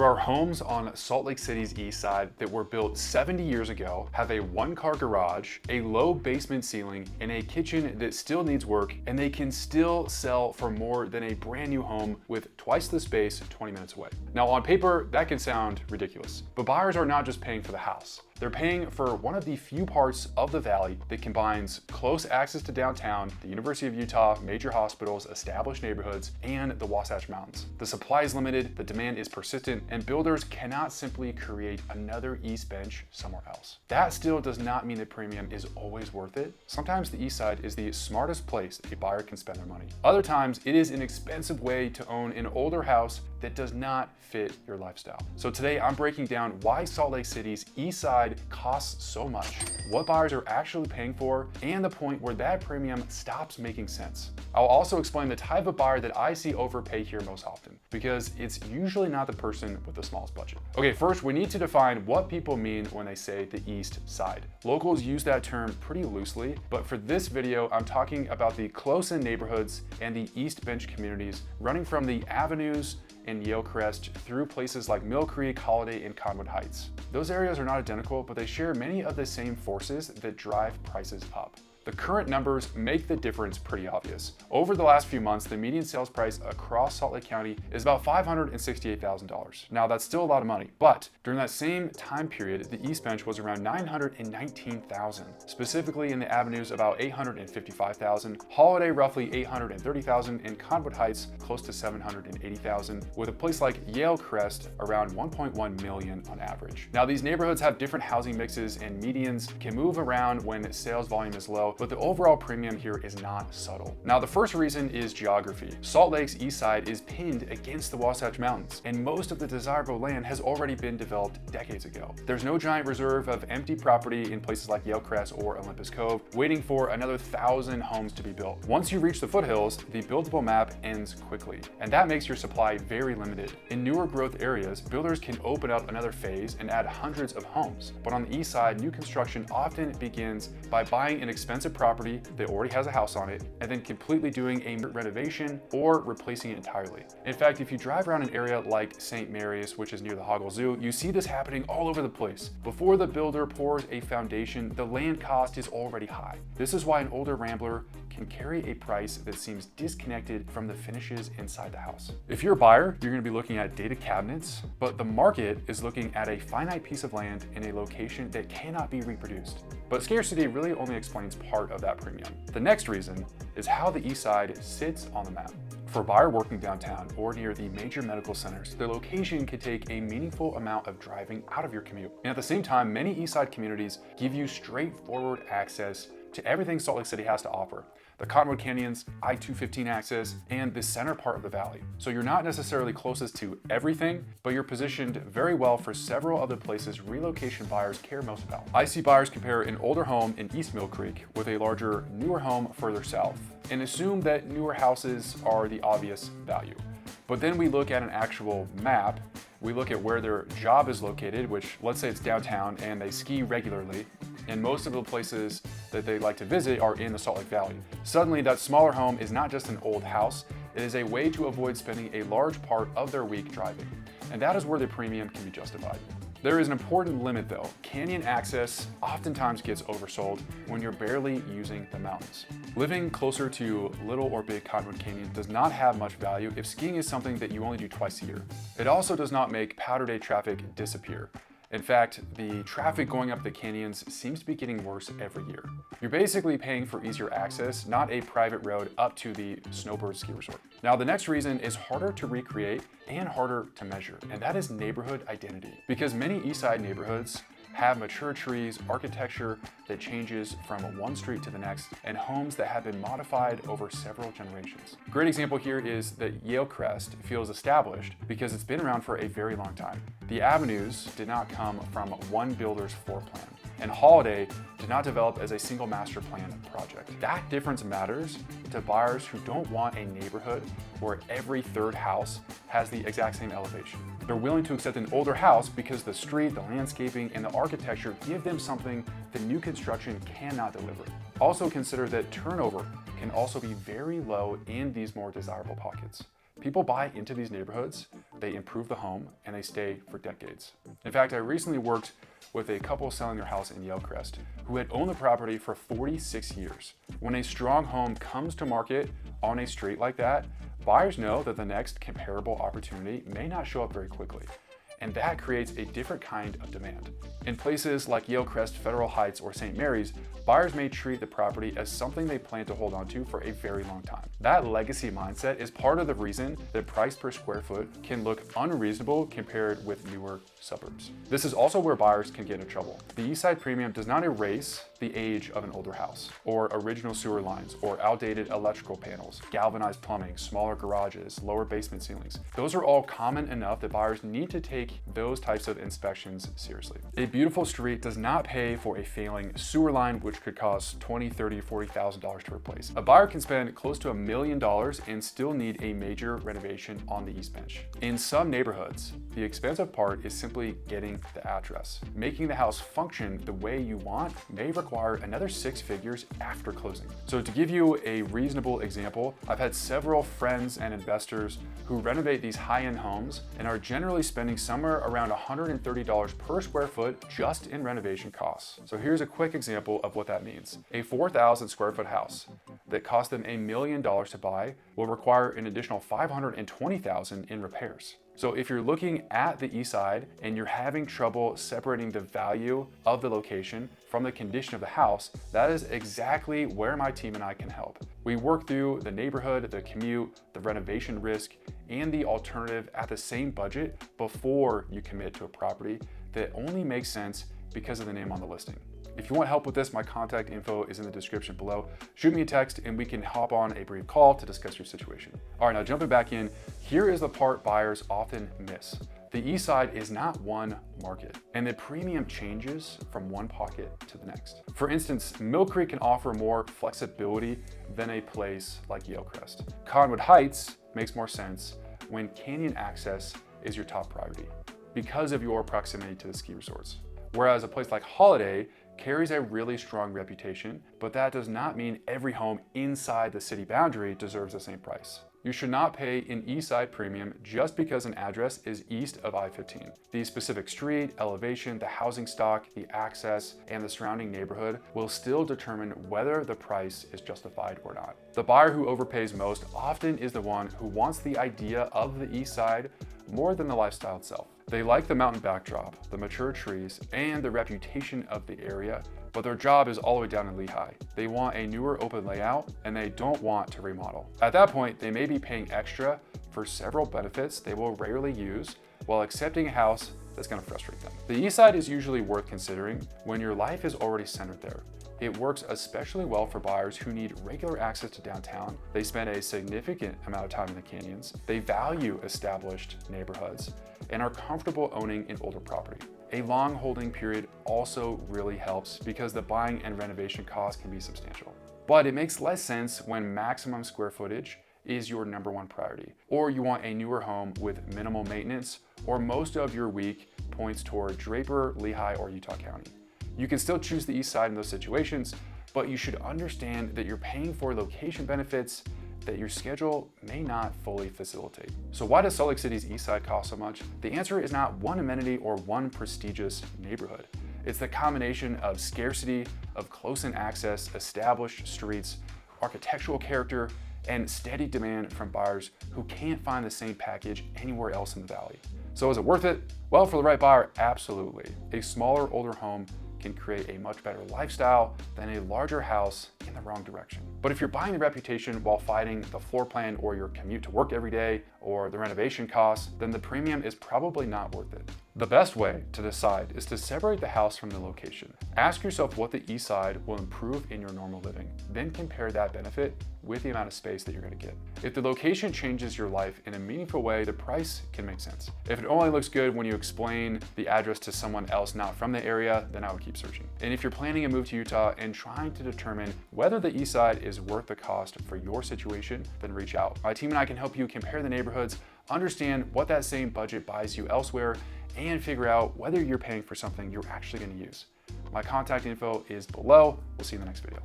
There are homes on Salt Lake City's east side that were built 70 years ago, have a one-car garage, a low basement ceiling, and a kitchen that still needs work, and they can still sell for more than a brand new home with twice the space 20 minutes away. Now on paper, that can sound ridiculous, but buyers are not just paying for the house. They're paying for one of the few parts of the valley that combines close access to downtown, the University of Utah, major hospitals, established neighborhoods, and the Wasatch Mountains. The supply is limited, the demand is persistent, and builders cannot simply create another East Bench somewhere else. That still does not mean the premium is always worth it. Sometimes the East Side is the smartest place a buyer can spend their money. Other times, it is an expensive way to own an older house that does not fit your lifestyle. So today I'm breaking down why Salt Lake City's East Side costs so much, what buyers are actually paying for, and the point where that premium stops making sense. I'll also explain the type of buyer that I see overpay here most often, because it's usually not the person with the smallest budget. Okay, first we need to define what people mean when they say the East Side. Locals use that term pretty loosely, but for this video, I'm talking about the close-in neighborhoods and the East Bench communities running from the avenues in Yalecrest through places like Millcreek, Holladay, and Cottonwood Heights. Those areas are not identical, but they share many of the same forces that drive prices up. The current numbers make the difference pretty obvious. Over the last few months, the median sales price across Salt Lake County is about $568,000. Now that's still a lot of money, but during that same time period, the East Bench was around $919,000. Specifically in the avenues, about $855,000, Holladay roughly $830,000, and Cottonwood Heights close to $780,000, with a place like Yalecrest around $1.1 million on average. Now these neighborhoods have different housing mixes and medians can move around when sales volume is low, but the overall premium here is not subtle. Now, the first reason is geography. Salt Lake's east side is pinned against the Wasatch Mountains, and most of the desirable land has already been developed decades ago. There's no giant reserve of empty property in places like Yalecrest or Olympus Cove, waiting for another 1,000 homes to be built. Once you reach the foothills, the buildable map ends quickly, and that makes your supply very limited. In newer growth areas, builders can open up another phase and add hundreds of homes, but on the east side, new construction often begins by buying an expensive property that already has a house on it and then completely doing a renovation or replacing it entirely. In fact, if you drive around an area like St. Mary's, which is near the Hoggle Zoo, you see this happening all over the place. Before the builder pours a foundation, the land cost is already high. This is why an older rambler can carry a price that seems disconnected from the finishes inside the house. If you're a buyer, you're going to be looking at dated cabinets, but the market is looking at a finite piece of land in a location that cannot be reproduced. But scarcity really only explains part of that premium. The next reason is how the East Side sits on the map. For a buyer working downtown or near the major medical centers, their location can take a meaningful amount of driving out of your commute. And at the same time, many East Side communities give you straightforward access to everything Salt Lake City has to offer. The Cottonwood Canyons, I-215 access, and the center part of the valley. So you're not necessarily closest to everything, but you're positioned very well for several other places relocation buyers care most about. I see buyers compare an older home in East Millcreek with a larger, newer home further south, and assume that newer houses are the obvious value. But then we look at an actual map, we look at where their job is located, which let's say it's downtown and they ski regularly, and most of the places that they like to visit are in the Salt Lake Valley. Suddenly, that smaller home is not just an old house, it is a way to avoid spending a large part of their week driving. And that is where the premium can be justified. There is an important limit though. Canyon access oftentimes gets oversold when you're barely using the mountains. Living closer to Little or Big Cottonwood Canyon does not have much value if skiing is something that you only do twice a year. It also does not make powder day traffic disappear. In fact, the traffic going up the canyons seems to be getting worse every year. You're basically paying for easier access, not a private road up to the Snowbird ski resort. Now, the next reason is harder to recreate and harder to measure, and that is neighborhood identity. Because many East Side neighborhoods have mature trees, architecture that changes from one street to the next, and homes that have been modified over several generations. A great example here is that Yalecrest feels established because it's been around for a very long time. The avenues did not come from one builder's floor plan, and Holladay did not develop as a single master plan project. That difference matters to buyers who don't want a neighborhood where every third house has the exact same elevation. They're willing to accept an older house because the street, the landscaping, and the architecture give them something that new construction cannot deliver. Also consider that turnover can also be very low in these more desirable pockets. People buy into these neighborhoods they improve the home, and they stay for decades. In fact, I recently worked with a couple selling their house in Yalecrest who had owned the property for 46 years. When a strong home comes to market on a street like that, buyers know that the next comparable opportunity may not show up very quickly. And that creates a different kind of demand. In places like Yalecrest, Federal Heights, or St. Mary's, buyers may treat the property as something they plan to hold on to for a very long time. That legacy mindset is part of the reason that price per square foot can look unreasonable compared with newer suburbs. This is also where buyers can get into trouble. The Eastside Premium does not erase the age of an older house, or original sewer lines, or outdated electrical panels, galvanized plumbing, smaller garages, lower basement ceilings. Those are all common enough that buyers need to take those types of inspections seriously. A beautiful street does not pay for a failing sewer line, which could cost $20,000, $30,000, $40,000 to replace. A buyer can spend close to $1 million and still need a major renovation on the East Bench. In some neighborhoods, the expensive part is simply getting the address. Making the house function the way you want may require another 6 figures after closing. So to give you a reasonable example, I've had several friends and investors who renovate these high-end homes and are generally spending somewhere around $130 per square foot just in renovation costs. So here's a quick example of what that means. A 4,000 square foot house that cost them $1 million to buy will require an additional $520,000 in repairs. So if you're looking at the east side and you're having trouble separating the value of the location from the condition of the house, that is exactly where my team and I can help. We work through the neighborhood, the commute, the renovation risk, and the alternative at the same budget before you commit to a property that only makes sense because of the name on the listing. If you want help with this, my contact info is in the description below. Shoot me a text and we can hop on a brief call to discuss your situation. All right, now jumping back in, here is the part buyers often miss. The east side is not one market, and the premium changes from one pocket to the next. For instance, Millcreek can offer more flexibility than a place like Yalecrest. Cottonwood Heights makes more sense when canyon access is your top priority because of your proximity to the ski resorts. Whereas a place like Holladay carries a really strong reputation, but that does not mean every home inside the city boundary deserves the same price. You should not pay an east side premium just because an address is east of I-15. The specific street, elevation, the housing stock, the access, and the surrounding neighborhood will still determine whether the price is justified or not. The buyer who overpays most often is the one who wants the idea of the east side more than the lifestyle itself. They like the mountain backdrop, the mature trees, and the reputation of the area, but their job is all the way down in Lehigh. They want a newer open layout, and they don't want to remodel. At that point, they may be paying extra for several benefits they will rarely use while accepting a house that's going to frustrate them. The east side is usually worth considering when your life is already centered there. It works especially well for buyers who need regular access to downtown. They spend a significant amount of time in the canyons. They value established neighborhoods and are comfortable owning an older property. A long holding period also really helps because the buying and renovation costs can be substantial. But it makes less sense when maximum square footage is your #1 priority, or you want a newer home with minimal maintenance, or most of your week points toward Draper, Lehigh, or Utah County. You can still choose the east side in those situations, but you should understand that you're paying for location benefits that your schedule may not fully facilitate. So why does Salt Lake City's east side cost so much? The answer is not one amenity or one prestigious neighborhood. It's the combination of scarcity, of close-in access, established streets, architectural character, and steady demand from buyers who can't find the same package anywhere else in the valley. So is it worth it? Well, for the right buyer, absolutely. A smaller, older home can create a much better lifestyle than a larger house in the wrong direction. But if you're buying the reputation while fighting the floor plan or your commute to work every day or the renovation costs, then the premium is probably not worth it. The best way to decide is to separate the house from the location. Ask yourself what the east side will improve in your normal living, then compare that benefit with the amount of space that you're going to get. If the location changes your life in a meaningful way, the price can make sense. If it only looks good when you explain the address to someone else not from the area, then I would keep searching. And if you're planning a move to Utah and trying to determine whether the east side is worth the cost for your situation, then reach out. My team and I can help you compare the neighborhoods, understand what that same budget buys you elsewhere, and figure out whether you're paying for something you're actually going to use. My contact info is below. We'll see you in the next video.